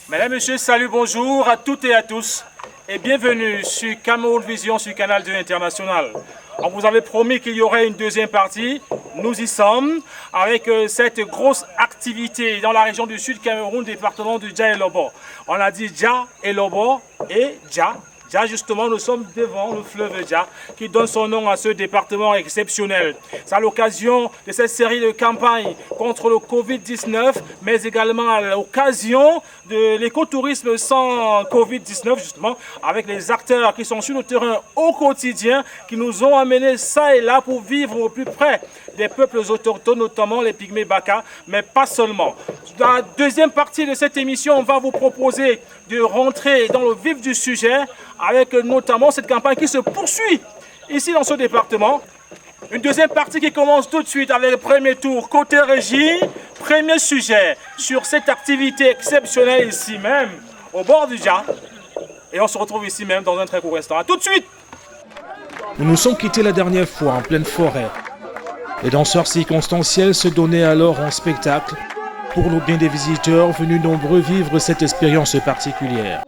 Mesdames, Messieurs, salut, bonjour à toutes et à tous et bienvenue sur Cameroun Vision sur Canal 2 International. On vous avait promis qu'il y aurait une deuxième partie, nous y sommes avec cette grosse activité dans la région du Sud Cameroun, département du Dja et Lobo. On a dit Dja et Lobo et Dja. Dja, justement, nous sommes devant le fleuve Dja qui donne son nom à ce département exceptionnel. C'est à l'occasion de cette série de campagnes contre le Covid-19, mais également à l'occasion de l'écotourisme sans Covid-19, justement, avec les acteurs qui sont sur le terrain au quotidien, qui nous ont amenés ça et là pour vivre au plus près des peuples autochtones, notamment les pygmées Baka, mais pas seulement. Dans la deuxième partie de cette émission, on va vous proposer de rentrer dans le vif du sujet, avec notamment cette campagne qui se poursuit ici dans ce département. Une deuxième partie qui commence tout de suite avec le premier tour côté régie. Premier sujet sur cette activité exceptionnelle ici même, au bord du Dja. Et on se retrouve ici même dans un très court instant. A tout de suite. Nous nous sommes quittés la dernière fois en pleine forêt. Les danseurs circonstanciels se donnaient alors en spectacle pour le bien des visiteurs venus nombreux vivre cette expérience particulière.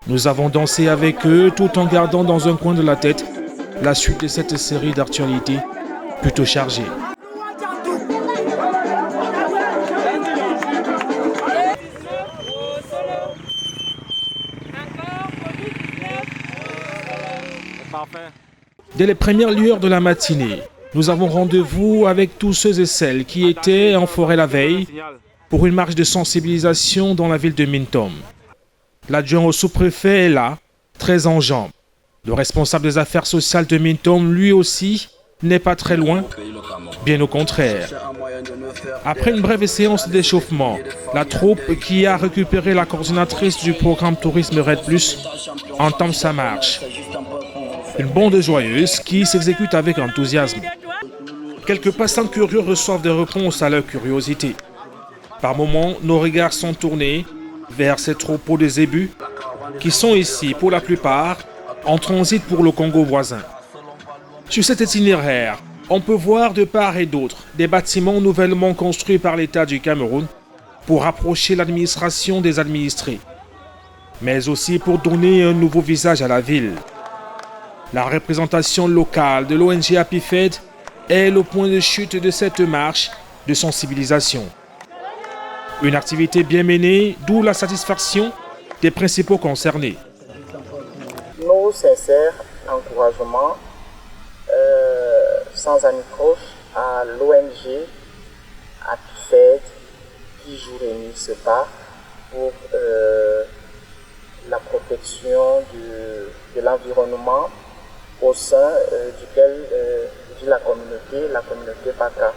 Nous avons dansé avec eux tout en gardant dans un coin de la tête la suite de cette série d'actualités plutôt chargée. Dès les premières lueurs de la matinée, nous avons rendez-vous avec tous ceux et celles qui étaient en forêt la veille pour une marche de sensibilisation dans la ville de Mintom. L'adjoint au sous-préfet est là, très en jambes. Le responsable des affaires sociales de Mintom, lui aussi, n'est pas très loin, bien au contraire. Après une brève séance d'échauffement, la troupe qui a récupéré la coordinatrice du programme Tourisme Red Plus entame sa marche. Une bande joyeuse qui s'exécute avec enthousiasme. Quelques passants curieux reçoivent des réponses à leur curiosité. Par moments, nos regards sont tournés vers ces troupeaux de zébus qui sont ici, pour la plupart, en transit pour le Congo voisin. Sur cet itinéraire, on peut voir de part et d'autre des bâtiments nouvellement construits par l'État du Cameroun pour rapprocher l'administration des administrés, mais aussi pour donner un nouveau visage à la ville. La représentation locale de l'ONG APIFED est le point de chute de cette marche de sensibilisation. Une activité bien menée, d'où la satisfaction des principaux concernés. Nos sincères encouragements sans anicroche à l'ONG APIFED qui jour et nuit se bat pour la protection de l'environnement au sein duquel vit la communauté Baka.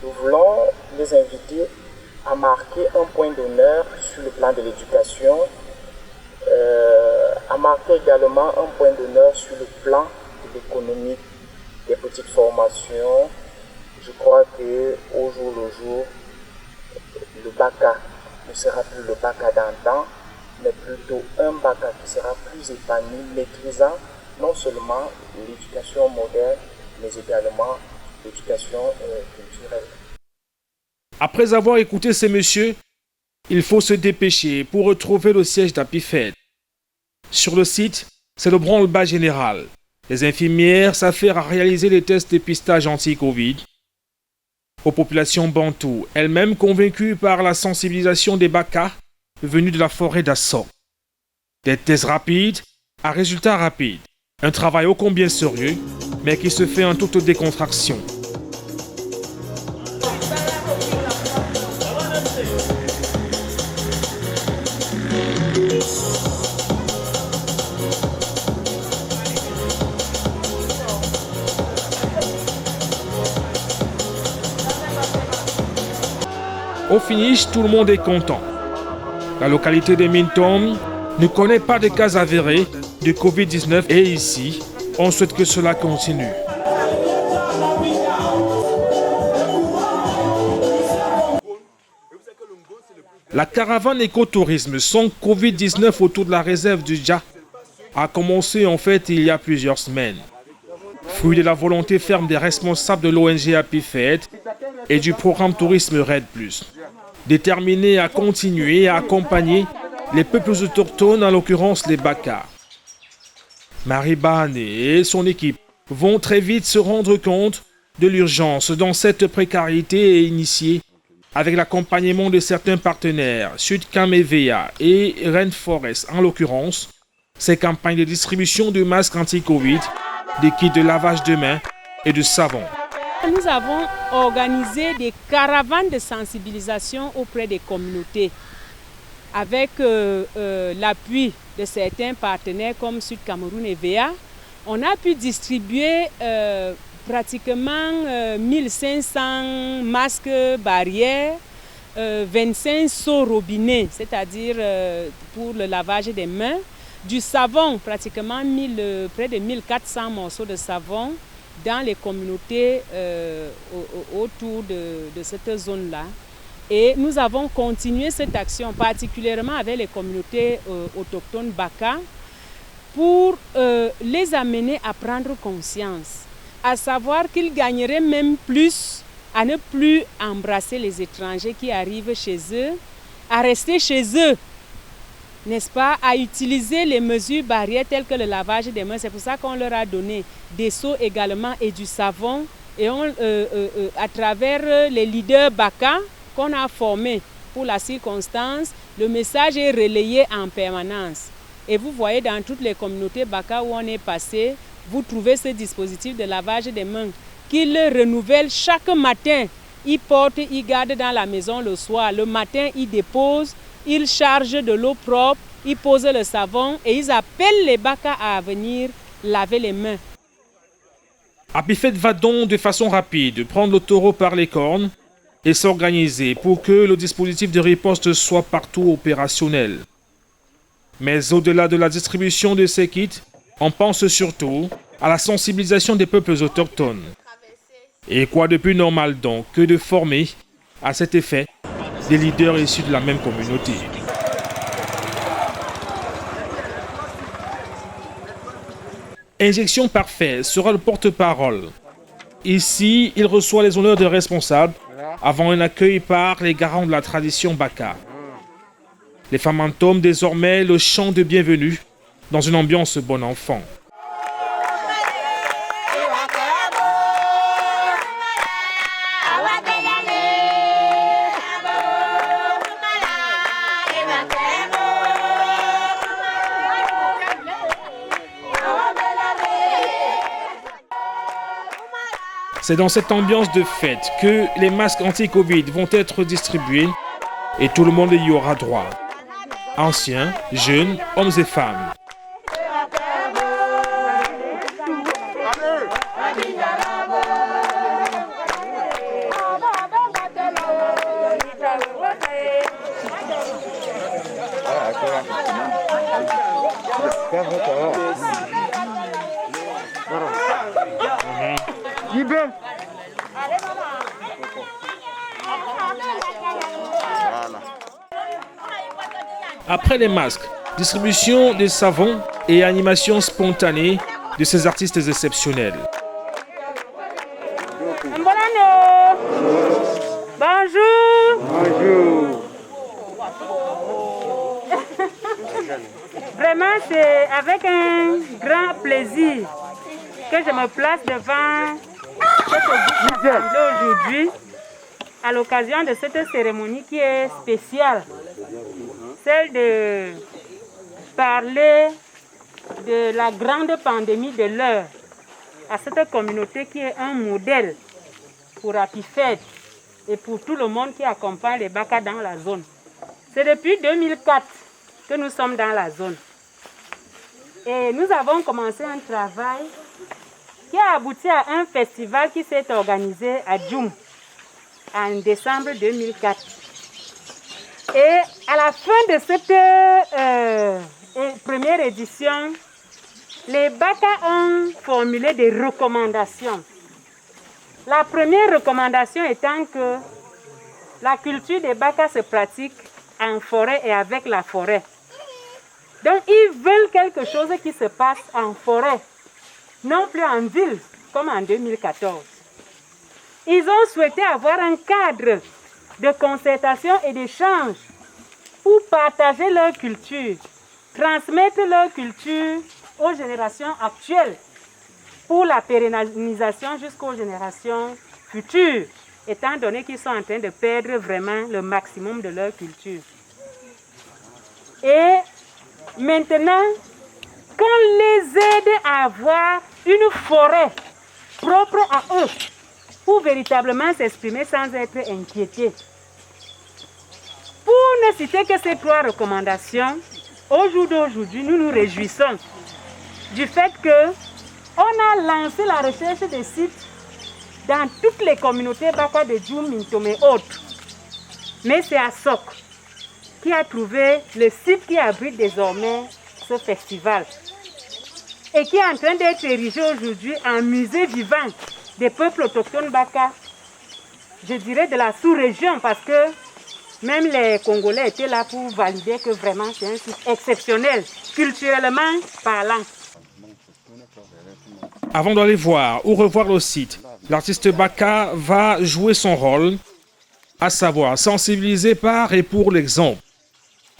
Nous voulons les inviter à marquer un point d'honneur sur le plan de l'éducation, à marquer également un point d'honneur sur le plan de l'économie, des petites formations. Je crois qu'au jour le jour, le Baka ne sera plus le Baka d'antan, mais plutôt un Baka qui sera plus épanoui, maîtrisant non seulement l'éducation moderne, mais également l'éducation culturelle. Après avoir écouté ces messieurs, il faut se dépêcher pour retrouver le siège d'APIFED. Sur le site, c'est le branle-bas général. Les infirmières s'affairent à réaliser les tests de dépistage anti-Covid aux populations bantoues, elles-mêmes convaincues par la sensibilisation des Baka venus de la forêt d'Asso. Des tests rapides à résultats rapides. Un travail ô combien sérieux, mais qui se fait en toute décontraction. Au finish, tout le monde est content. La localité de Mintom ne connaît pas de cas avérés de Covid-19 et ici, on souhaite que cela continue. La caravane écotourisme sans Covid-19 autour de la réserve du Dja a commencé en fait il y a plusieurs semaines. Fruit de la volonté ferme des responsables de l'ONG Happy Fed et du programme Tourisme Red+. Déterminés à continuer à accompagner les peuples autochtones, en l'occurrence les Baka. Marie Bahane et son équipe vont très vite se rendre compte de l'urgence dans cette précarité et initier, avec l'accompagnement de certains partenaires, Sud-Cam EVA et Rainforest en l'occurrence, ces campagnes de distribution de masques anti-Covid, des kits de lavage de mains et de savon. Nous avons organisé des caravanes de sensibilisation auprès des communautés avec l'appui de certains partenaires comme Sud Cameroun et VA. On a pu distribuer pratiquement 1500 masques barrières, 25 seaux robinets, c'est-à-dire pour le lavage des mains, du savon, pratiquement près de 1400 morceaux de savon dans les communautés autour de cette zone-là. Et nous avons continué cette action, particulièrement avec les communautés autochtones Baka, pour les amener à prendre conscience, à savoir qu'ils gagneraient même plus à ne plus embrasser les étrangers qui arrivent chez eux, à rester chez eux, n'est-ce pas, à utiliser les mesures barrières telles que le lavage des mains. C'est pour ça qu'on leur a donné des seaux également et du savon. Et à travers les leaders Baka qu'on a formés pour la circonstance, le message est relayé en permanence. Et vous voyez dans toutes les communautés Baka où on est passé, vous trouvez ce dispositif de lavage des mains qu'ils renouvellent chaque matin. Ils portent, ils gardent dans la maison le soir. Le matin, ils déposent. Ils chargent de l'eau propre, ils posent le savon et ils appellent les Baka à venir laver les mains. Happy Fed va donc de façon rapide prendre le taureau par les cornes et s'organiser pour que le dispositif de riposte soit partout opérationnel. Mais au-delà de la distribution de ces kits, on pense surtout à la sensibilisation des peuples autochtones. Et quoi de plus normal donc que de former à cet effet des leaders issus de la même communauté. Injection Parfait sera le porte-parole. Ici, il reçoit les honneurs de responsable avant un accueil par les garants de la tradition Baka. Les femmes entament désormais le chant de bienvenue dans une ambiance bon enfant. C'est dans cette ambiance de fête que les masques anti-Covid vont être distribués et tout le monde y aura droit. Anciens, jeunes, hommes et femmes. Après les masques, distribution des savons et animation spontanée de ces artistes exceptionnels. Bonjour. Bonjour. Vraiment, c'est avec un grand plaisir que je me place devant cette assemblée aujourd'hui à l'occasion de cette cérémonie qui est spéciale. Celle de parler de la grande pandémie de l'heure à cette communauté qui est un modèle pour Happy Fed et pour tout le monde qui accompagne les Baka dans la zone. C'est depuis 2004 que nous sommes dans la zone. Et nous avons commencé un travail qui a abouti à un festival qui s'est organisé à Djoum en décembre 2004. Et à la fin de cette première édition, les Baka ont formulé des recommandations. La première recommandation étant que la culture des Baka se pratique en forêt et avec la forêt. Donc ils veulent quelque chose qui se passe en forêt, non plus en ville, comme en 2014. Ils ont souhaité avoir un cadre de concertation et d'échange pour partager leur culture, transmettre leur culture aux générations actuelles pour la pérennisation jusqu'aux générations futures, étant donné qu'ils sont en train de perdre vraiment le maximum de leur culture. Et maintenant, qu'on les aide à avoir une forêt propre à eux pour véritablement s'exprimer sans être inquiétés. Pour ne citer que ces 3 recommandations, au jour d'aujourd'hui, nous nous réjouissons du fait qu'on a lancé la recherche des sites dans toutes les communautés Baka de Djoum, Mintom et autres. Mais c'est Assok qui a trouvé le site qui abrite désormais ce festival et qui est en train d'être érigé aujourd'hui en musée vivant des peuples autochtones Baka, je dirais de la sous-région, parce que même les Congolais étaient là pour valider que vraiment c'est un site exceptionnel, culturellement parlant. Avant d'aller voir ou revoir le site, l'artiste Baka va jouer son rôle, à savoir sensibiliser par et pour l'exemple.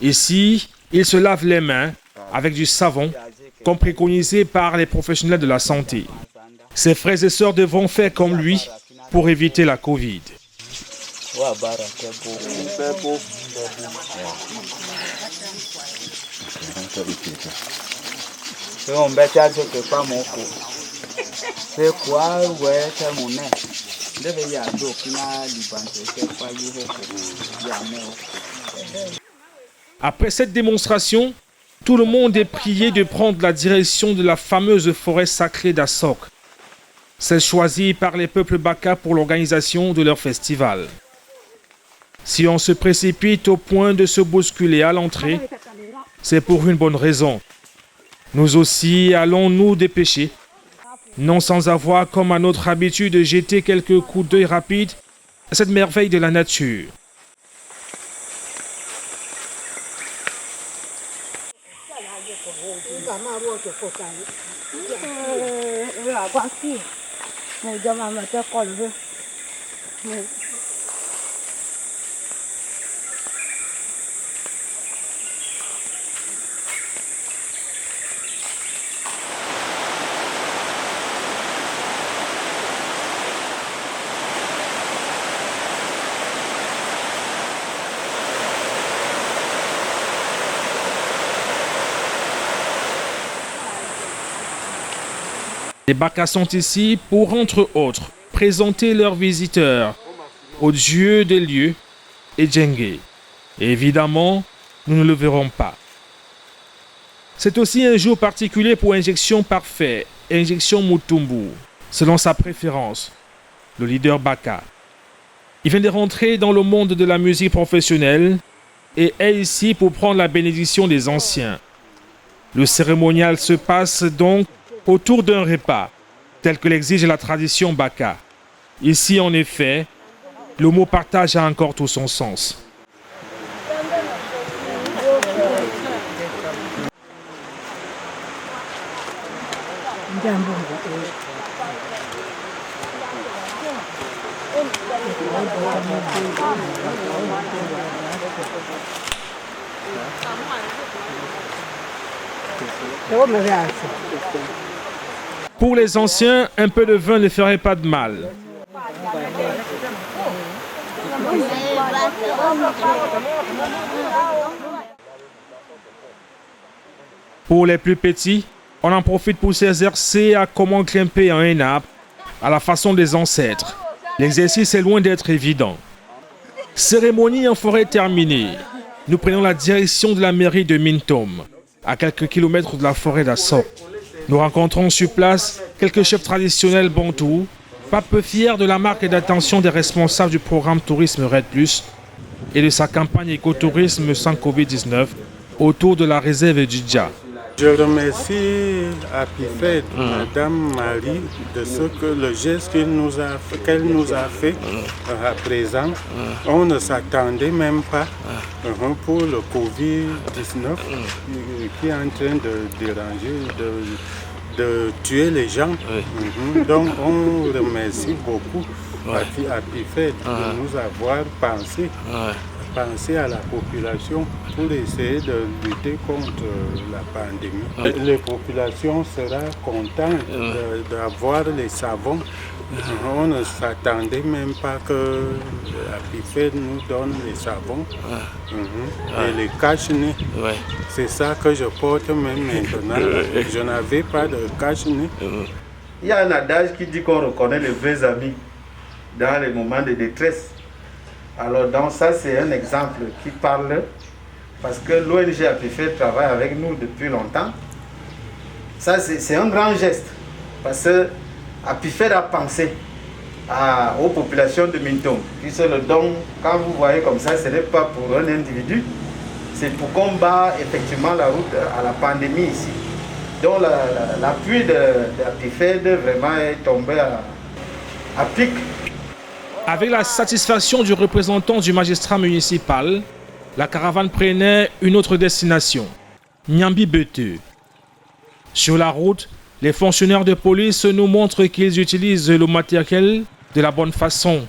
Ici, il se lave les mains avec du savon, comme préconisé par les professionnels de la santé. Ses frères et sœurs devront faire comme lui pour éviter la Covid. Après cette démonstration, tout le monde est prié de prendre la direction de la fameuse forêt sacrée d'Assok. C'est choisi par les peuples Baka pour l'organisation de leur festival. Si on se précipite au point de se bousculer à l'entrée, c'est pour une bonne raison. Nous aussi allons nous dépêcher, non sans avoir comme à notre habitude jeter quelques coups d'œil rapides à cette merveille de la nature. Les Baka sont ici pour, entre autres, présenter leurs visiteurs au dieu des lieux et Djengue. Et évidemment, nous ne le verrons pas. C'est aussi un jour particulier pour Injection Parfait et Injection Mutumbu, selon sa préférence, le leader Baka. Il vient de rentrer dans le monde de la musique professionnelle et est ici pour prendre la bénédiction des anciens. Le cérémonial se passe donc autour d'un repas, tel que l'exige la tradition Baka. Ici, en effet, le mot partage a encore tout son sens. Pour les anciens, un peu de vin ne ferait pas de mal. Pour les plus petits, on en profite pour s'exercer à comment grimper à un arbre à la façon des ancêtres. L'exercice est loin d'être évident. Cérémonie en forêt terminée. Nous prenons la direction de la mairie de Mintom, à quelques kilomètres de la forêt d'Assok. Nous rencontrons sur place quelques chefs traditionnels bantous, pas peu fiers de la marque d'attention des responsables du programme Tourisme Red+, et de sa campagne écotourisme sans Covid-19 autour de la réserve du Dja. Je remercie Apifed, Madame Marie, de ce que le geste qu'elle nous a fait à présent. On ne s'attendait même pas pour le Covid-19 qui est en train de déranger, de tuer les gens. Donc on remercie beaucoup Apifed de nous avoir pensé à la population pour essayer de lutter contre la pandémie. Les populations seront contentes d'avoir les savons. On ne s'attendait même pas que Apifed nous donne les savons et les cache-nez. C'est ça que je porte même maintenant. Je n'avais pas de cache-nez. Il y a un adage qui dit qu'on reconnaît les vrais amis dans les moments de détresse. Alors donc ça c'est un exemple qui parle parce que l'ONG Apifed travaille avec nous depuis longtemps. Ça c'est un grand geste parce que Apifed a pensé aux populations de Mintom. Puis c'est le don, quand vous voyez comme ça, ce n'est pas pour un individu, c'est pour combattre effectivement la route à la pandémie ici. Donc l'appui d'Apifed vraiment est tombé à pic. Avec la satisfaction du représentant du magistrat municipal, la caravane prenait une autre destination, Nyambi-Beteu. Sur la route, les fonctionnaires de police nous montrent qu'ils utilisent le matériel de la bonne façon.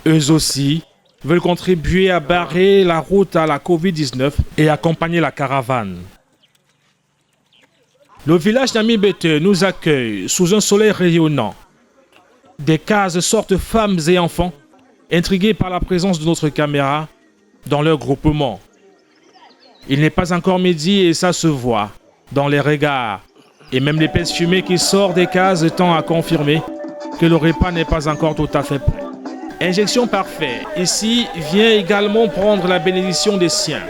Eux aussi veulent contribuer à barrer la route à la Covid-19 et accompagner la caravane. Le village Nyambi-Beteu nous accueille sous un soleil rayonnant. Des cases sortent femmes et enfants, intrigués par la présence de notre caméra dans leur groupement. Il n'est pas encore midi et ça se voit dans les regards. Et même l'épaisse fumée qui sort des cases tend à confirmer que le repas n'est pas encore tout à fait prêt. Injection parfaite, ici vient également prendre la bénédiction des siens.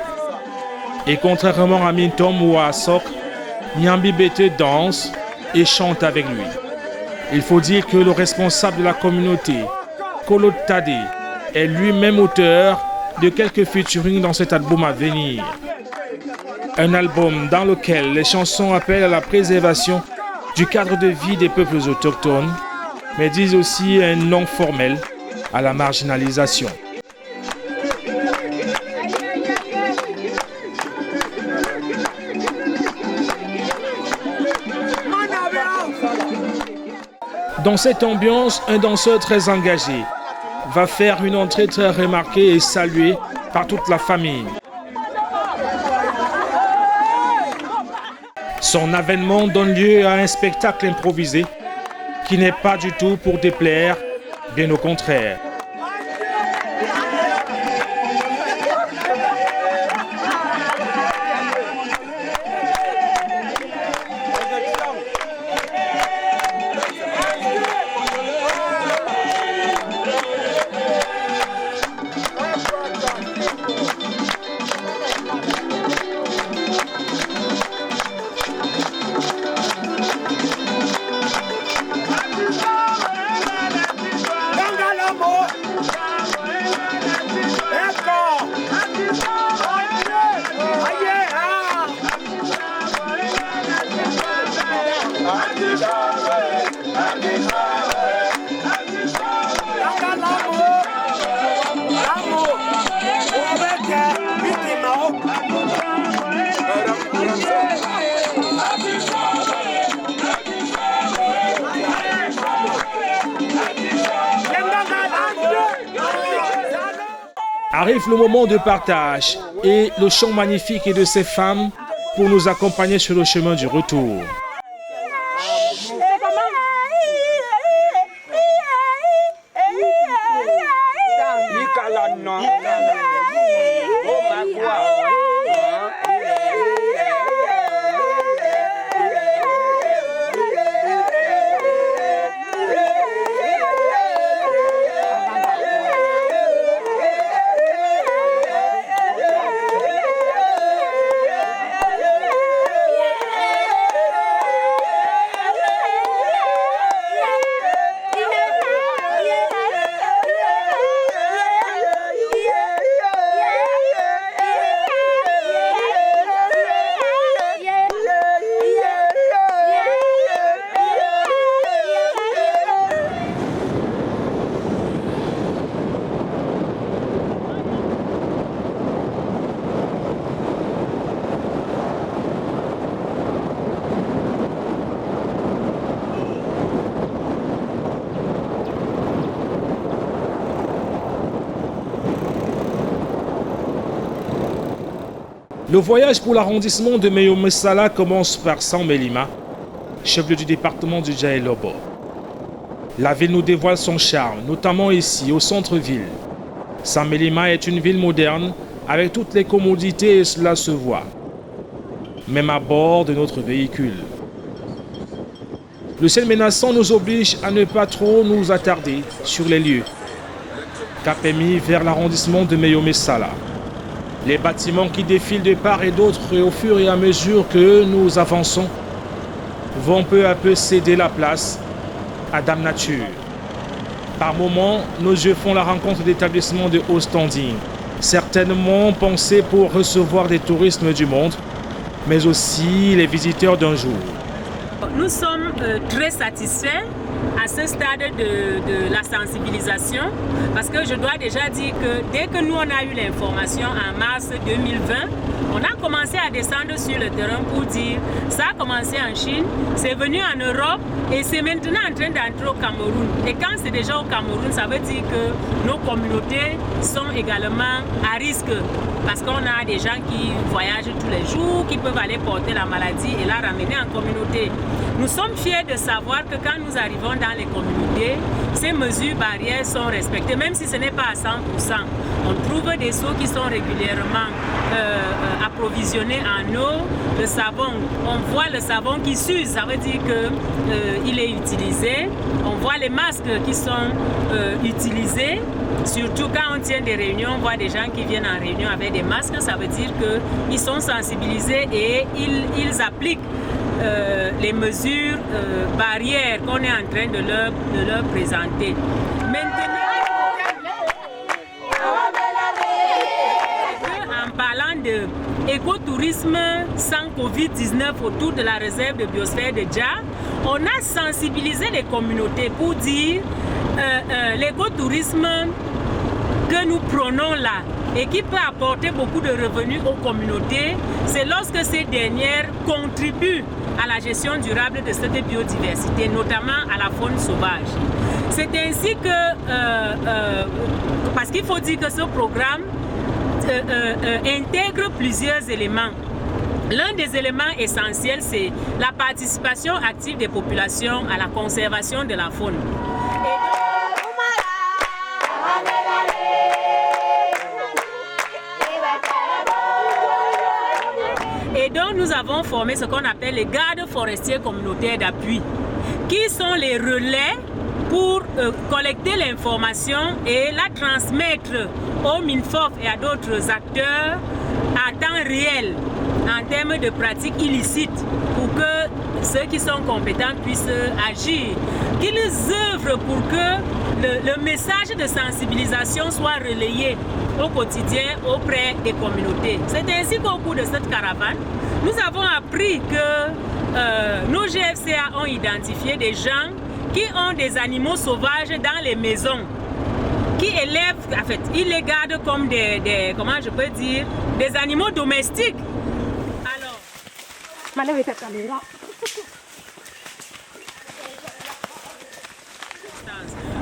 Et contrairement à Mintom ou à Sok, Nyambi-Beteu danse et chante avec lui. Il faut dire que le responsable de la communauté, Kolo Tade, est lui-même auteur de quelques featuring dans cet album à venir. Un album dans lequel les chansons appellent à la préservation du cadre de vie des peuples autochtones, mais disent aussi un non formel à la marginalisation. Dans cette ambiance, un danseur très engagé va faire une entrée très remarquée et saluée par toute la famille. Son avènement donne lieu à un spectacle improvisé qui n'est pas du tout pour déplaire, bien au contraire. Arrive le moment de partage et le chant magnifique de ces femmes pour nous accompagner sur le chemin du retour. Le voyage pour l'arrondissement de Meyomessala commence par Samélima, chef-lieu du département du Djaïlobo. La ville nous dévoile son charme, notamment ici, au centre-ville. Samélima est une ville moderne, avec toutes les commodités et cela se voit, même à bord de notre véhicule. Le ciel menaçant nous oblige à ne pas trop nous attarder sur les lieux. Cap est mis vers l'arrondissement de Meyomessala. Les bâtiments qui défilent de part et d'autre au fur et à mesure que nous avançons vont peu à peu céder la place à Dame Nature. Par moments, nos yeux font la rencontre d'établissements de haut standing, certainement pensés pour recevoir des touristes du monde, mais aussi les visiteurs d'un jour. Nous sommes très satisfaits à ce stade de la sensibilisation parce que je dois déjà dire que dès que nous on a eu l'information en mars 2020, on a commencé à descendre sur le terrain pour dire ça a commencé en Chine, c'est venu en Europe et c'est maintenant en train d'entrer au Cameroun. Et quand c'est déjà au Cameroun, ça veut dire que nos communautés sont également à risque parce qu'on a des gens qui voyagent tous les jours, qui peuvent aller porter la maladie et la ramener en communauté. Nous sommes fiers de savoir que quand nous arrivons dans les communautés, ces mesures barrières sont respectées, même si ce n'est pas à 100%. On trouve des seaux qui sont régulièrement approvisionnés en eau, le savon. On voit le savon qui s'use, ça veut dire qu'il est utilisé. On voit les masques qui sont utilisés. Surtout quand on tient des réunions, on voit des gens qui viennent en réunion avec des masques, ça veut dire qu'ils sont sensibilisés et ils appliquent les mesures barrières qu'on est en train de leur présenter. Maintenant, en parlant d'écotourisme sans Covid-19 autour de la réserve de biosphère de Dja, on a sensibilisé les communautés pour dire l'écotourisme que nous prenons là et qui peut apporter beaucoup de revenus aux communautés, c'est lorsque ces dernières contribuent à la gestion durable de cette biodiversité, notamment à la faune sauvage. C'est ainsi que, parce qu'il faut dire que ce programme intègre plusieurs éléments. L'un des éléments essentiels, c'est la participation active des populations à la conservation de la faune. Et donc nous avons formé ce qu'on appelle les gardes forestiers communautaires d'appui, qui sont les relais pour collecter l'information et la transmettre au MINFOF et à d'autres acteurs à temps réel en termes de pratiques illicites pour que ceux qui sont compétents puissent agir, qu'ils œuvrent pour que le message de sensibilisation soit relayé au quotidien auprès des communautés. C'est ainsi qu'au cours de cette caravane, nous avons appris que nos GFCA ont identifié des gens qui ont des animaux sauvages dans les maisons, qui élèvent, en fait, ils les gardent comme des comment je peux dire, des animaux domestiques. Alors,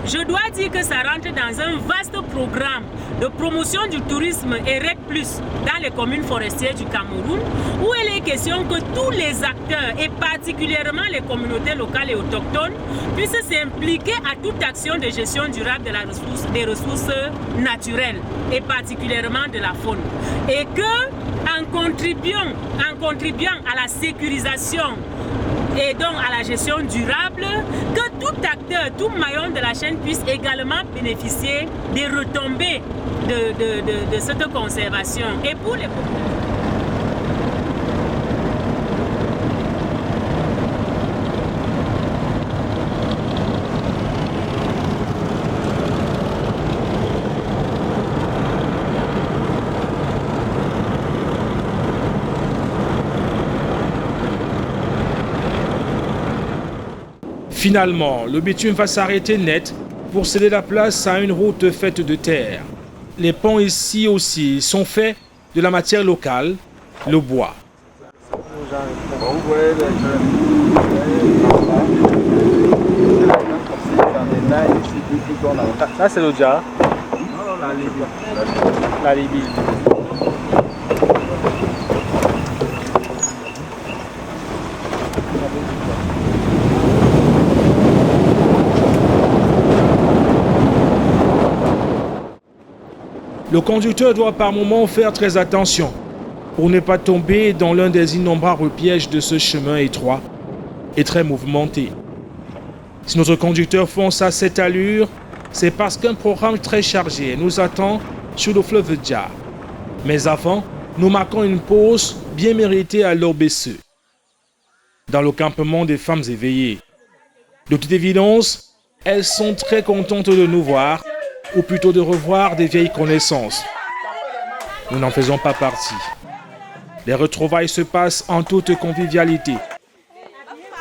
je dois dire que ça rentre dans un vaste programme de promotion du tourisme et REC+, dans les communes forestières du Cameroun, où il est question que tous les acteurs, et particulièrement les communautés locales et autochtones, puissent s'impliquer à toute action de gestion durable des ressources naturelles, et particulièrement de la faune. Et que, en contribuant à la sécurisation et donc à la gestion durable, que tout acteur, tout maillon de la chaîne puisse également bénéficier des retombées de cette conservation. Et pour les Finalement, le bitume va s'arrêter net pour céder la place à une route faite de terre. Les ponts ici aussi sont faits de la matière locale, le bois. Ça c'est le Dja. La Libye. Le conducteur doit par moments faire très attention pour ne pas tomber dans l'un des innombrables pièges de ce chemin étroit et très mouvementé. Si notre conducteur fonce à cette allure, c'est parce qu'un programme très chargé nous attend sur le fleuve Dja. Mais avant, nous marquons une pause bien méritée à l'OBSE, dans le campement des femmes éveillées. De toute évidence, elles sont très contentes de nous voir, ou plutôt de revoir des vieilles connaissances. Nous n'en faisons pas partie. Les retrouvailles se passent en toute convivialité.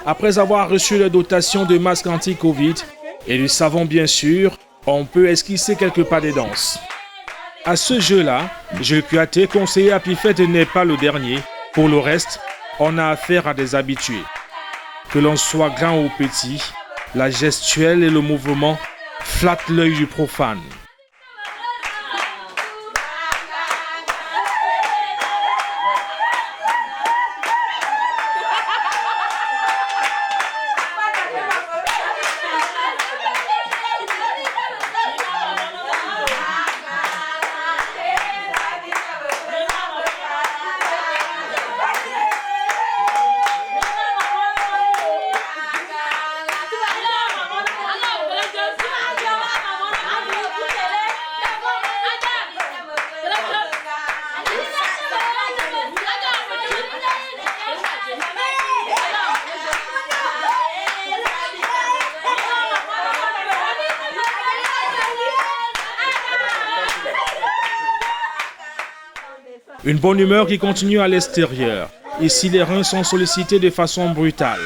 Après avoir reçu la dotation de masques anti-Covid et du savon bien sûr, on peut esquisser quelques pas de danse. À ce jeu-là, Jules Kouyaté, conseiller à Pifette, n'est pas le dernier. Pour le reste, on a affaire à des habitués. Que l'on soit grand ou petit, la gestuelle et le mouvement flattent l'œil du profane. Une bonne humeur qui continue à l'extérieur. Ici, les reins sont sollicités de façon brutale.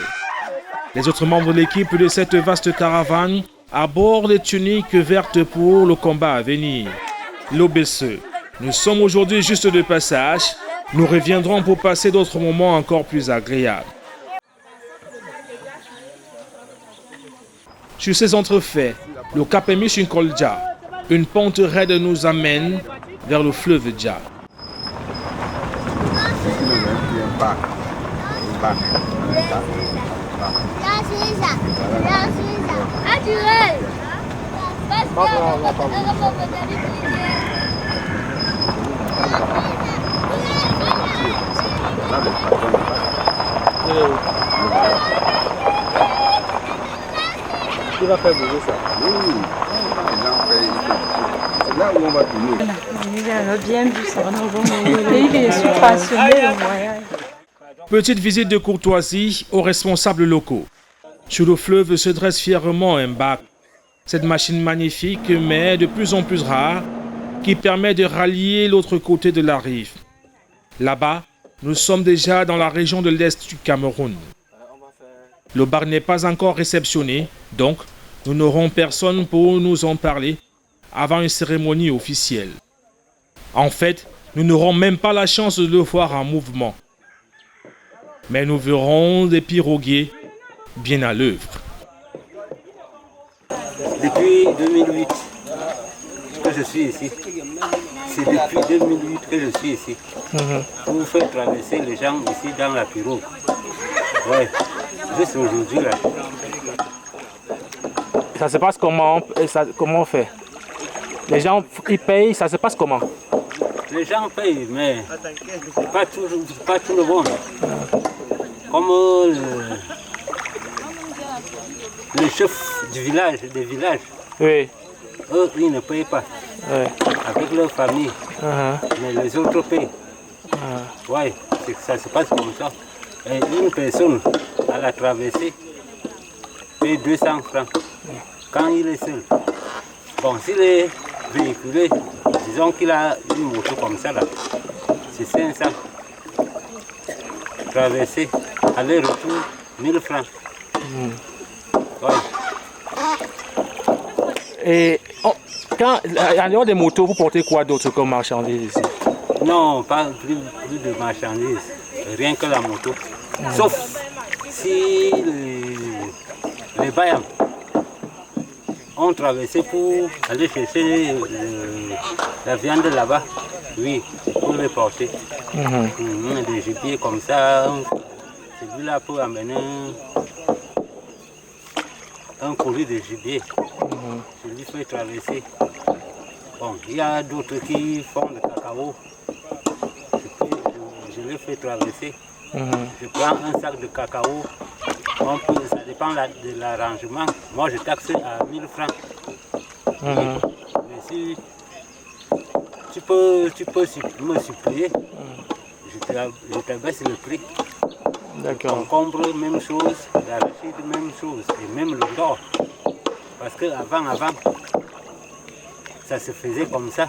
Les autres membres de l'équipe de cette vaste caravane abordent les tuniques vertes pour le combat à venir. L'OBSE. Nous sommes aujourd'hui juste de passage. Nous reviendrons pour passer d'autres moments encore plus agréables. Sur ces entrefaits, le cap est mis sur Kolja. Une pente raide nous amène vers le fleuve Dja. Qui va faire bouger ça? C'est là où on va tourner. On a bien vu ça. Le pays qui est subventionné le voyage. Petite visite de courtoisie aux responsables locaux. Sur le fleuve se dresse fièrement un bac. Cette machine magnifique, mais de plus en plus rare, qui permet de rallier l'autre côté de la rive. Là-bas, nous sommes déjà dans la région de l'Est du Cameroun. Le bar n'est pas encore réceptionné, donc nous n'aurons personne pour nous en parler avant une cérémonie officielle. En fait, nous n'aurons même pas la chance de le voir en mouvement. Mais nous verrons des piroguiers bien à l'œuvre. Depuis 2008 que je suis ici. C'est depuis 2008 que je suis ici. Pour faire traverser les gens ici dans la pirogue. Ouais, juste aujourd'hui là. Ça se passe comment? Comment on fait? Les gens, ils payent, ça se passe comment? Les gens payent, mais pas tout le monde. Comme les chefs du village, des villages, oui. Eux, ils ne payent pas. Oui. Avec leur famille. Mais les autres payent. Ouais, ça se passe comme ça. Et une personne à la traversée paye 200 francs quand il est seul. Bon, s'il est véhiculé, disons qu'il a une moto comme ça là, c'est 500. Traverser, aller-retour, 1000 francs. Ouais. Et quand, en dehors des motos, vous portez quoi d'autre comme marchandises ici? Non, pas plus de marchandises, rien que la moto. Sauf si les baillants ont traversé pour aller chercher la viande là-bas, oui, pour les porter. Des gibiers comme ça, celui-là peut amener un colis de gibier. Je lui fais traverser. Bon, il y a d'autres qui font le cacao. Je les fais traverser. Je prends un sac de cacao. Ça dépend de l'arrangement. Moi, je taxe à 1000 francs. Mais si tu peux me supplier, je te baisse le prix. D'accord. Concombre, même chose. L'arachide, même chose. Et même le d'or. Parce qu'avant, ça se faisait comme ça.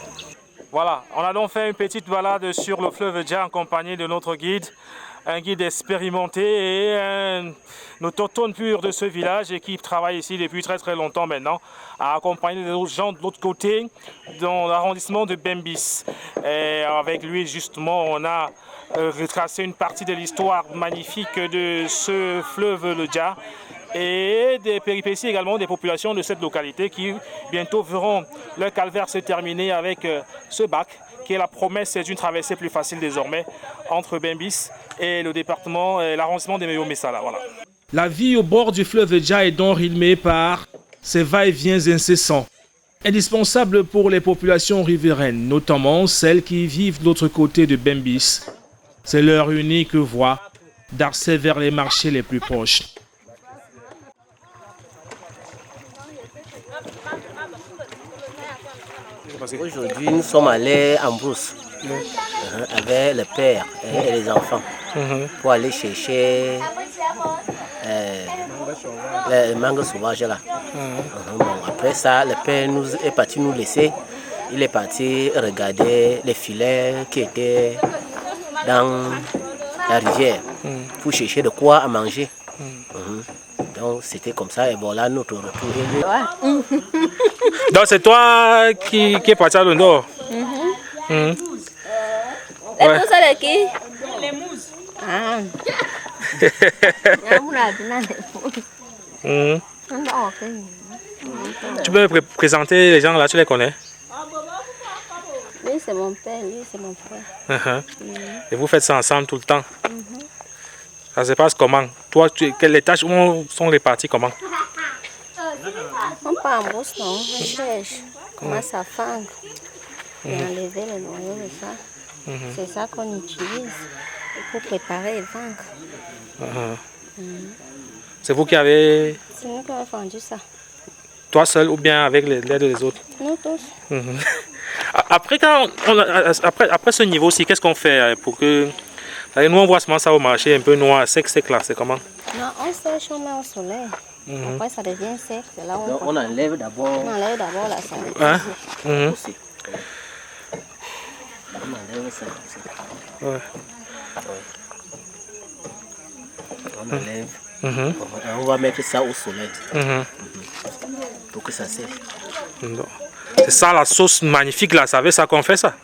Voilà, on a donc fait une petite balade sur le fleuve Dja en compagnie de notre guide, un guide expérimenté et un autochtone pur de ce village et qui travaille ici depuis très longtemps maintenant, à accompagner les autres gens de l'autre côté dans l'arrondissement de Bembis. Et avec lui justement on a retracé une partie de l'histoire magnifique de ce fleuve le Dja et des péripéties également des populations de cette localité qui bientôt verront leur calvaire se terminer avec ce bac qui est la promesse d'une traversée plus facile désormais entre Bembis et le département, l'arrondissement des Meyo-Messala. Voilà. La vie au bord du fleuve Dja est donc rythmée par ces va-et-vient incessants, indispensables pour les populations riveraines, notamment celles qui vivent de l'autre côté de Bembis. C'est leur unique voie d'accès vers les marchés les plus proches. Aujourd'hui, nous sommes allés en brousse avec le père et les enfants pour aller chercher les mangues sauvages là. Bon, après ça, le père est parti nous laisser. Il est parti regarder les filets qui étaient dans la rivière pour chercher de quoi à manger. Donc c'était comme ça et voilà notre retour. Donc c'est toi qui est parti à l'Ondor. Les mousses de qui? Les mousses. Ah. Tu peux me présenter les gens là, tu les connais? Lui c'est mon père, lui c'est mon frère. Et vous faites ça ensemble tout le temps? Ça se passe comment? Toi, les tâches sont réparties comment? On part en brousse, non? On cherche comment ça fang et enlever les noyaux de ça. C'est ça qu'on utilise pour préparer et vendre. C'est vous qui avez... C'est nous qui avons vendu ça. Toi seul ou bien avec l'aide des autres? Nous tous. Après, après ce niveau-ci, qu'est-ce qu'on fait pour que... Nous on voit ça au marché un peu noir, sec là, c'est comment? Non, on sèche, on met au soleil. Après ça devient sec, c'est là où on enlève d'abord. On enlève d'abord la saleté. Aussi. On enlève ça. Ouais. On enlève. On va mettre ça au soleil. Pour que ça sèche. C'est ça la sauce magnifique là, savez ça qu'on fait ça?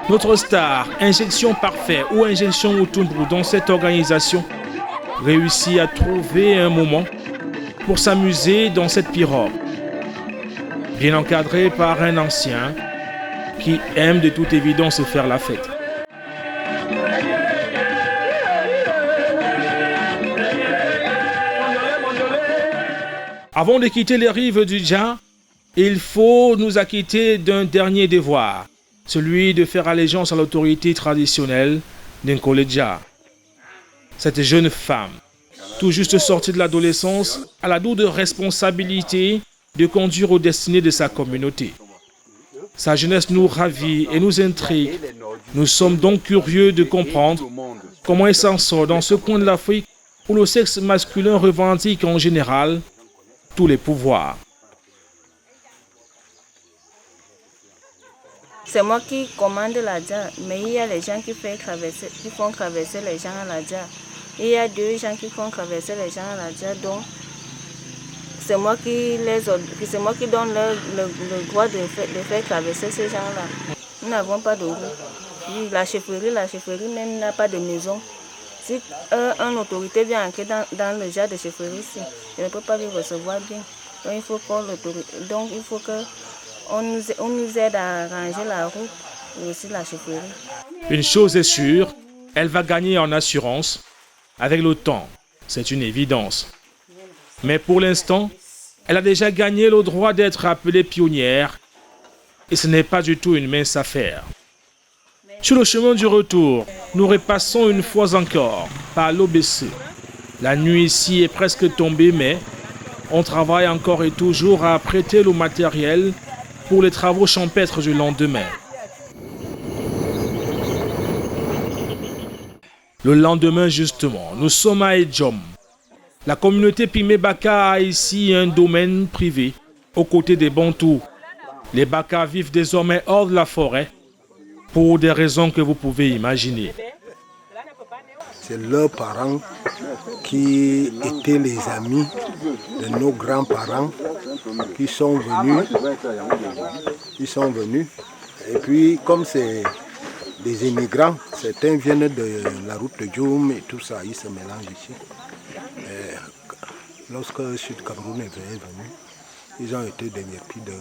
Notre star, injection parfaite ou injection Utumbu dans cette organisation, réussit à trouver un moment pour s'amuser dans cette pirogue. Bien encadré par un ancien qui aime de toute évidence faire la fête. Avant de quitter les rives du Dja, il faut nous acquitter d'un dernier devoir, celui de faire allégeance à l'autorité traditionnelle d'Nkole Dja. Cette jeune femme, tout juste sortie de l'adolescence, a la lourde responsabilité de conduire aux destinées de sa communauté. Sa jeunesse nous ravit et nous intrigue. Nous sommes donc curieux de comprendre comment elle s'en sort dans ce coin de l'Afrique où le sexe masculin revendique en général tous les pouvoirs. C'est moi qui commande la Dja, mais il y a les gens qui font traverser les gens à la Dja. Il y a deux gens qui font traverser les gens à la Dja, donc c'est moi qui donne le droit de faire traverser ces gens-là. Nous n'avons pas de roue. La chefferie même n'a pas de maison. Si une autorité vient entrer dans le genre de chefferie ici, elle ne peut pas lui recevoir bien. Donc il faut qu'on nous aide à ranger la route et aussi la chefferie. Une chose est sûre, elle va gagner en assurance avec le temps. C'est une évidence. Mais pour l'instant, Elle a déjà gagné le droit d'être appelée pionnière et ce n'est pas du tout une mince affaire. Sur le chemin du retour, nous repassons une fois encore par l'OBC. La nuit ici est presque tombée, mais on travaille encore et toujours à prêter le matériel pour les travaux champêtres du lendemain. Le lendemain, justement, nous sommes à Edjom. La communauté Pygmée Baka a ici un domaine privé aux côtés des Bantous. Les Baka vivent désormais hors de la forêt pour des raisons que vous pouvez imaginer. C'est leurs parents qui étaient les amis de nos grands-parents qui sont venus. Et puis, comme c'est des immigrants, certains viennent de la route de Djoum et tout ça, ils se mélangent ici. Et lorsque Sud Cameroun est venu, ils ont été déguerpis de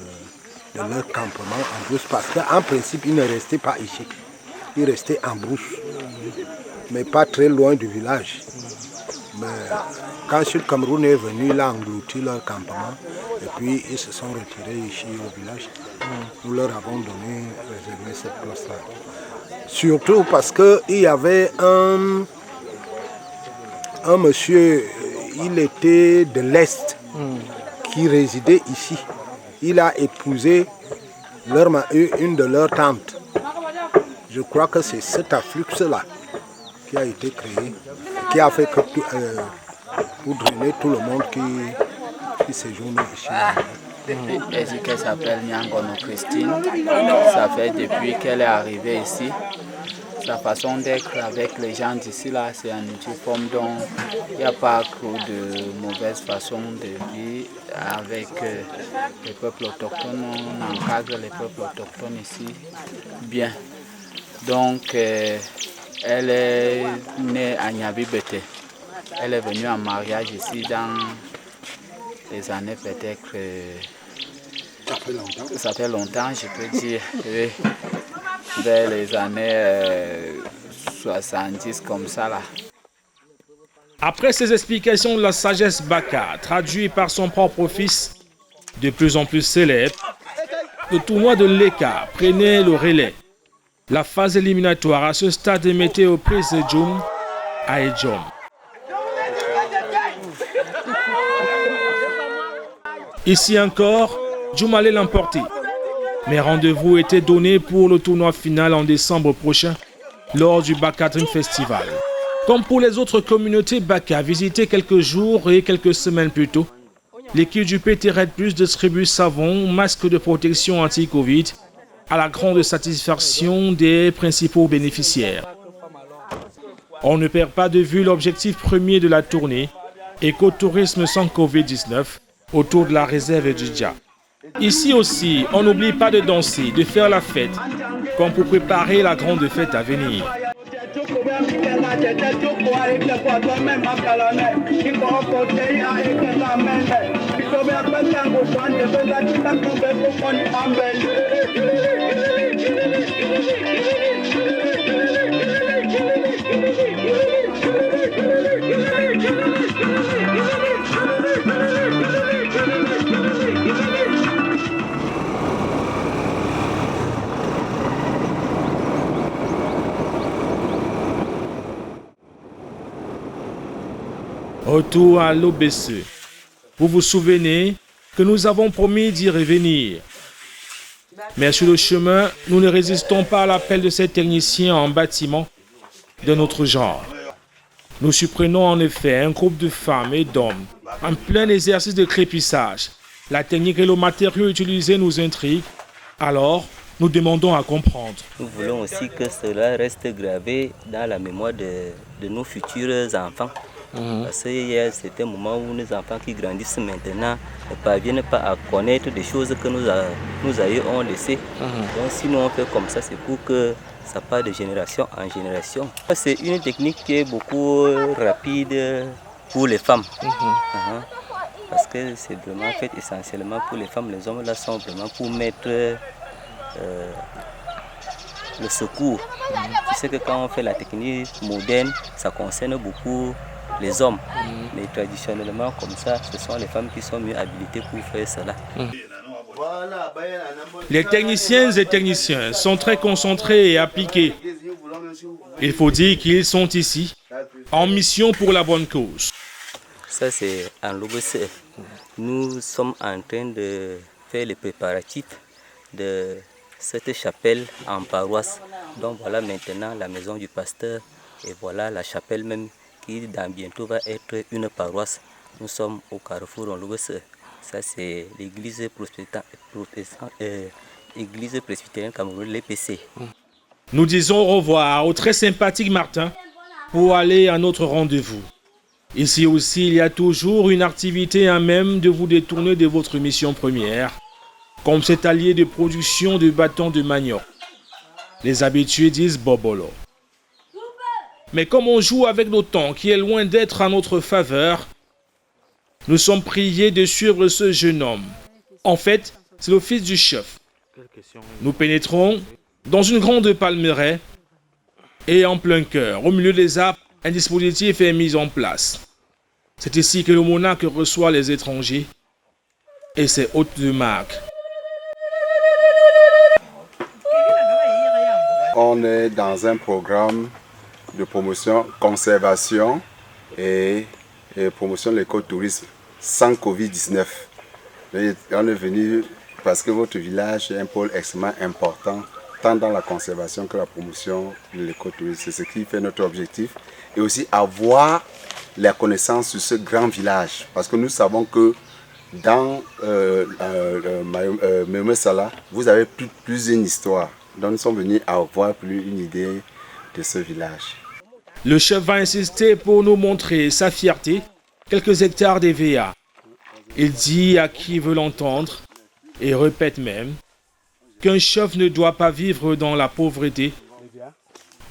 leur campement en brousse parce qu'en principe, ils ne restaient pas ici. Ils restaient en brousse, mais pas très loin du village. Mais quand Sud Cameroun est venu, il a englouti leur campement et puis ils se sont retirés ici au village. Nous leur avons donné, réservé cette place-là. Surtout parce qu'il y avait un monsieur, il était de l'Est, qui résidait ici. Il a épousé une de leurs tantes. Je crois que c'est cet afflux-là qui a été créé, qui a fait que pour drainer tout le monde qui séjourne ici. Elle dit qu'elle s'appelle Nyangono Christine. Ça fait depuis qu'elle est arrivée ici. Sa façon d'être avec les gens d'ici là, c'est un uniforme, donc il n'y a pas de mauvaise façon de vivre avec les peuples autochtones. On encadre les peuples autochtones ici bien. Donc elle est née à Nyabibete. Elle est venue en mariage ici dans les années peut-être. Ça fait longtemps, je peux dire. Oui. Vers les années 70 comme ça là. Après ces explications de la sagesse Baka, traduite par son propre fils, de plus en plus célèbre, le tournoi de l'ECA prenait le relais. La phase éliminatoire à ce stade mettait aux prises de Djoum à Edjom. Ici encore, Djoum allait l'emporter. Mais rendez-vous était donné pour le tournoi final en décembre prochain lors du Baka Dream Festival. Comme pour les autres communautés Baka visitées quelques jours et quelques semaines plus tôt, l'équipe du PTRED Plus distribue savons, masques de protection anti-Covid à la grande satisfaction des principaux bénéficiaires. On ne perd pas de vue l'objectif premier de la tournée, écotourisme sans Covid-19 autour de la réserve du Dja. Ici aussi, on n'oublie pas de danser, de faire la fête, comme pour préparer la grande fête à venir. Retour à l'OBC. Vous vous souvenez que nous avons promis d'y revenir. Mais sur le chemin, nous ne résistons pas à l'appel de ces techniciens en bâtiment de notre genre. Nous surprenons en effet un groupe de femmes et d'hommes en plein exercice de crépissage. La technique et le matériau utilisé nous intriguent. Alors, nous demandons à comprendre. Nous voulons aussi que cela reste gravé dans la mémoire de nos futurs enfants. Parce qu'il y a certains moments où nos enfants qui grandissent maintenant ne parviennent pas à connaître des choses que nous aïeux ont laissées. Donc si nous on fait comme ça, c'est pour que ça passe de génération en génération. C'est une technique qui est beaucoup rapide pour les femmes. Parce que c'est vraiment fait essentiellement pour les femmes. Les hommes là sont vraiment pour mettre le secours. Tu sais que quand on fait la technique moderne, ça concerne beaucoup les hommes. Mais traditionnellement, comme ça, ce sont les femmes qui sont mieux habilitées pour faire cela. Les techniciennes et techniciens sont très concentrés et appliqués. Il faut dire qu'ils sont ici, en mission pour la bonne cause. Ça, c'est en Lobesse. Nous sommes en train de faire les préparatifs de cette chapelle en paroisse. Donc voilà maintenant la maison du pasteur et voilà la chapelle même qui dans bientôt va être une paroisse. Nous sommes au carrefour en Lobesse. Ça, c'est l'église presbytérienne camerounaise, l'EPC. Nous disons au revoir au très sympathique Martin pour aller à notre rendez-vous. Ici aussi, il y a toujours une activité à même de vous détourner de votre mission première, comme cet allié de production de bâtons de manioc. Les habitués disent bobolo. Mais comme on joue avec le temps qui est loin d'être à notre faveur, nous sommes priés de suivre ce jeune homme. En fait, c'est le fils du chef. Nous pénétrons dans une grande palmeraie et en plein cœur, au milieu des arbres, un dispositif est mis en place. C'est ici que le monarque reçoit les étrangers et ses hôtes de marque. On est dans un programme de promotion, conservation et promotion de l'écotourisme sans Covid-19. On est venu parce que votre village est un pôle extrêmement important, tant dans la conservation que la promotion de l'écotourisme. C'est ce qui fait notre objectif. Et aussi avoir la connaissance sur ce grand village. Parce que nous savons que dans Memesala, vous avez plus une histoire. Donc nous sommes venus avoir plus une idée de ce village. Le chef va insister pour nous montrer sa fierté, quelques hectares d'EVA. Il dit à qui veut l'entendre, et répète même, qu'un chef ne doit pas vivre dans la pauvreté,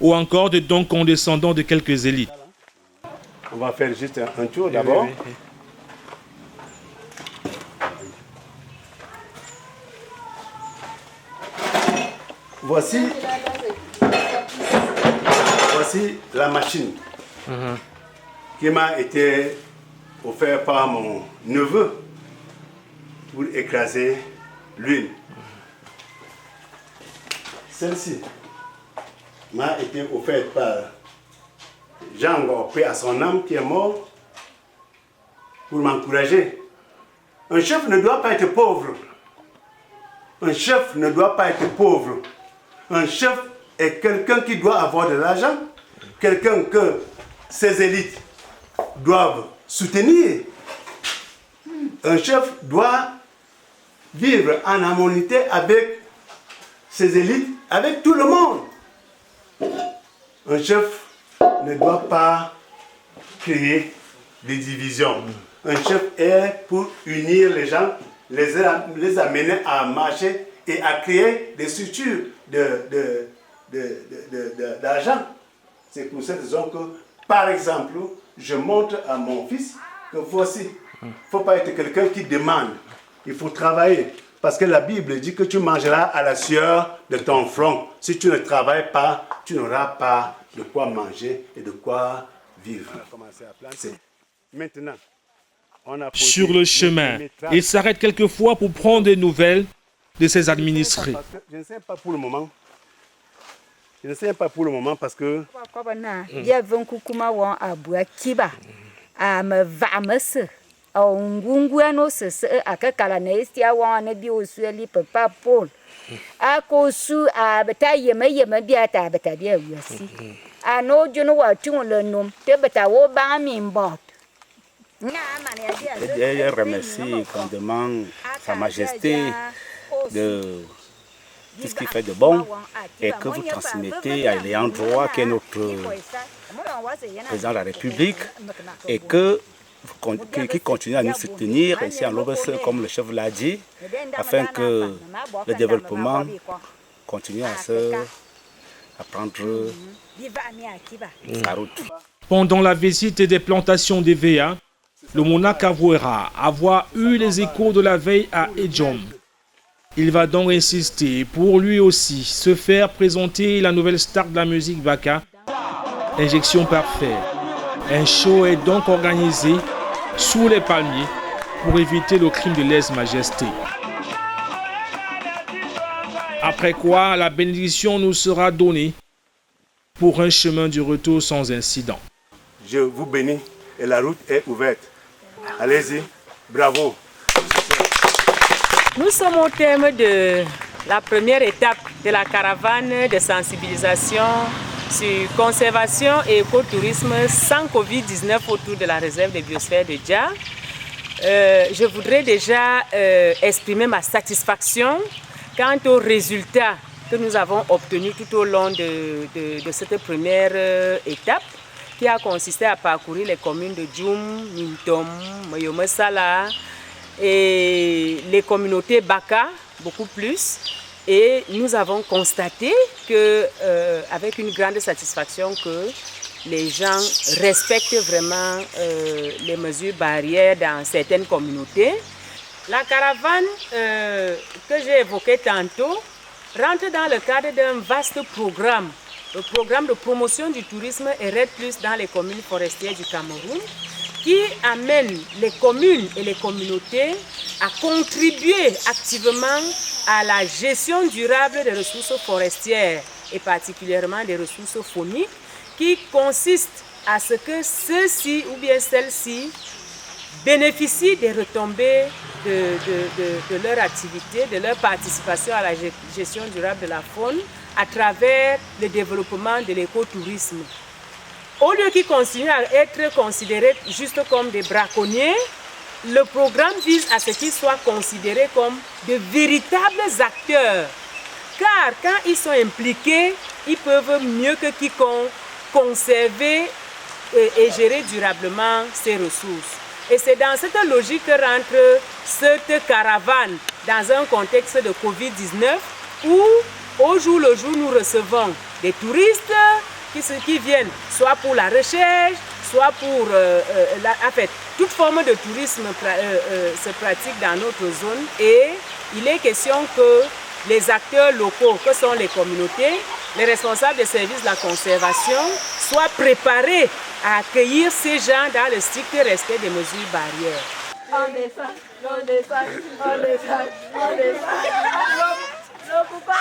ou encore de dons condescendants de quelques élites. On va faire juste un tour d'abord. Voici la machine qui m'a été offerte par mon neveu pour écraser l'huile. Celle-ci m'a été offerte par Jean Gorpé à son âme qui est mort pour m'encourager. Un chef ne doit pas être pauvre. Un chef ne doit pas être pauvre. Un chef est quelqu'un qui doit avoir de l'argent, quelqu'un que ses élites doivent soutenir. Un chef doit vivre en harmonie avec ses élites, avec tout le monde. Un chef ne doit pas créer des divisions. Un chef est pour unir les gens, les amener à marcher et à créer des structures d'argent. C'est pour cette raison que, par exemple, je montre à mon fils que voici, il ne faut pas être quelqu'un qui demande, il faut travailler. Parce que la Bible dit que tu mangeras à la sueur de ton front. Si tu ne travailles pas, tu n'auras pas de quoi manger et de quoi vivre. Maintenant, Sur le chemin, il s'arrête quelquefois pour prendre des nouvelles de ses administrés. Je ne sais pas pour le moment. Je ne sais pas pour le moment parce que... Je remercie grandement Sa Majesté de tout ce qu'il fait de bon et que vous transmettez à l'ayant droit qui est notre président de la République et qui continue à nous soutenir ici en Lobesse, comme le chef l'a dit, afin que le développement continue à prendre sa route. Pendant la visite des plantations d'EVA, le monarque avouera avoir eu les échos de la veille à Edjom. Il va donc insister pour lui aussi se faire présenter la nouvelle star de la musique Baka, injection parfaite, Un show est donc organisé sous les palmiers pour éviter le crime de lèse-majesté. Après quoi, la bénédiction nous sera donnée pour un chemin du retour sans incident. Je vous bénis et la route est ouverte. Allez-y, bravo. Nous sommes au thème de la première étape de la caravane de sensibilisation sur conservation et écotourisme sans Covid-19 autour de la réserve de biosphère de Dja. Je voudrais déjà exprimer ma satisfaction quant aux résultats que nous avons obtenus tout au long de cette première étape, qui a consisté à parcourir les communes de Djoum, Mintom, Moyomesala et les communautés Baka, beaucoup plus. Et nous avons constaté avec une grande satisfaction que les gens respectent vraiment les mesures barrières dans certaines communautés. La caravane que j'ai évoquée tantôt rentre dans le cadre d'un vaste programme, le programme de promotion du tourisme RED+ dans les communes forestières du Cameroun, qui amène les communes et les communautés à contribuer activement à la gestion durable des ressources forestières et particulièrement des ressources fauniques, qui consiste à ce que ceux-ci ou bien celles-ci bénéficient des retombées de leur activité, de leur participation à la gestion durable de la faune à travers le développement de l'écotourisme. Au lieu qu'ils continuent à être considérés juste comme des braconniers, le programme vise à ce qu'ils soient considérés comme de véritables acteurs. Car quand ils sont impliqués, ils peuvent mieux que quiconque conserver et gérer durablement ces ressources. Et c'est dans cette logique que rentre cette caravane dans un contexte de Covid-19 où au jour le jour nous recevons des touristes qui viennent soit pour la recherche, soit pour... en fait, toute forme de tourisme se pratique dans notre zone et il est question que les acteurs locaux, que sont les communautés, les responsables des services de la conservation, soient préparés à accueillir ces gens dans le strict respect des mesures barrières. On descend, on descend, on descend, on descend. Le coupable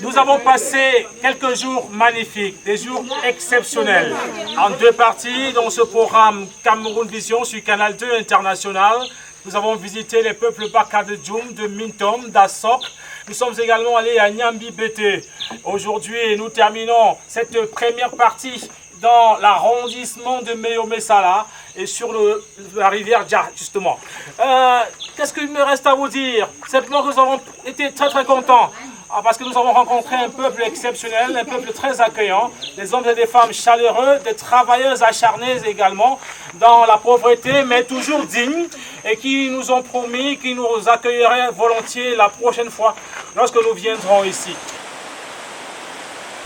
Nous avons passé quelques jours magnifiques, des jours exceptionnels, en deux parties dans ce programme Cameroun Vision sur Canal 2 International. Nous avons visité les peuples Baka de Djoum, de Mintom, d'Assok. Nous sommes également allés à Nyambi Bété. Aujourd'hui, nous terminons cette première partie dans l'arrondissement de Moyomesala et sur la rivière Dja, justement. Qu'est-ce qu'il me reste à vous dire? Simplement que nous avons été très contents. Parce que nous avons rencontré un peuple exceptionnel, un peuple très accueillant, des hommes et des femmes chaleureux, des travailleuses acharnées également, dans la pauvreté, mais toujours dignes, et qui nous ont promis qu'ils nous accueilleraient volontiers la prochaine fois, lorsque nous viendrons ici.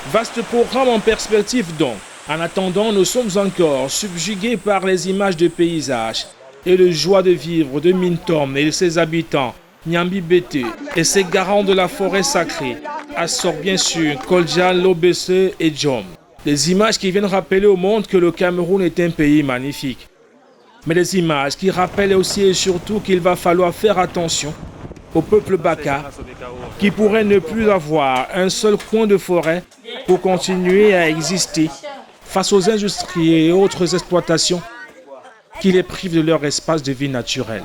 Vaste programme en perspective donc. En attendant, nous sommes encore subjugués par les images de paysages et le joie de vivre de Mintom et de ses habitants, Nyambi Bété et ses garants de la forêt sacrée, Assok bien sûr, Kolja, Lobese et Djom. Des images qui viennent rappeler au monde que le Cameroun est un pays magnifique. Mais des images qui rappellent aussi et surtout qu'il va falloir faire attention au peuple Baka, qui pourrait ne plus avoir un seul coin de forêt pour continuer à exister face aux industries et autres exploitations qui les privent de leur espace de vie naturel.